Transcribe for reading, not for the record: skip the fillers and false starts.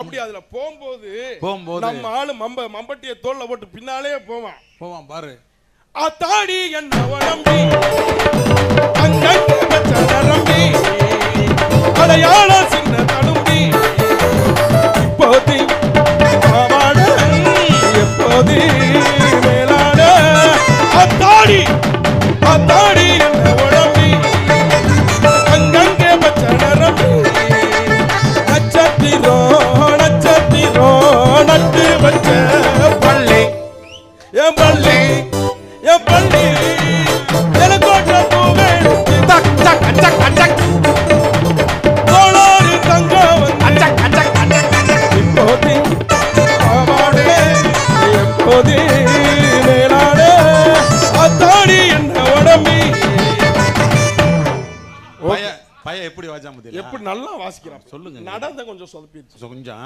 அப்படி அதுல போகும்போது நம்ம ஆளு மம்பட்டிய தோல்ல போட்டு பின்னாலே போவான் பாரு. அத்தாடி என்ன உடம்பி அங்கங்க வச்ச நரம்பி அடையாள சின்ன தடும்பி இப்போதி பாவாட எப்போதி மேலாட அத்தாடி என்ன உடம்பி அங்கங்க வச்ச நரம்பி நட்சத்திரம் நட்டு வச்ச பள்ளி என் பள்ளி எனக்கோட்ட பூவே கோளாறு தங்கம் இப்போதி பாவாடே எப்போதி மேலாடே அத்தாடி என்ன உடம்பி. பையன் எப்படி வாஜா எப்படி நல்லா வாசிக்கிறான் சொல்லுங்க. நடந்த கொஞ்சம் சொதப்பிடுச்சு கொஞ்சம்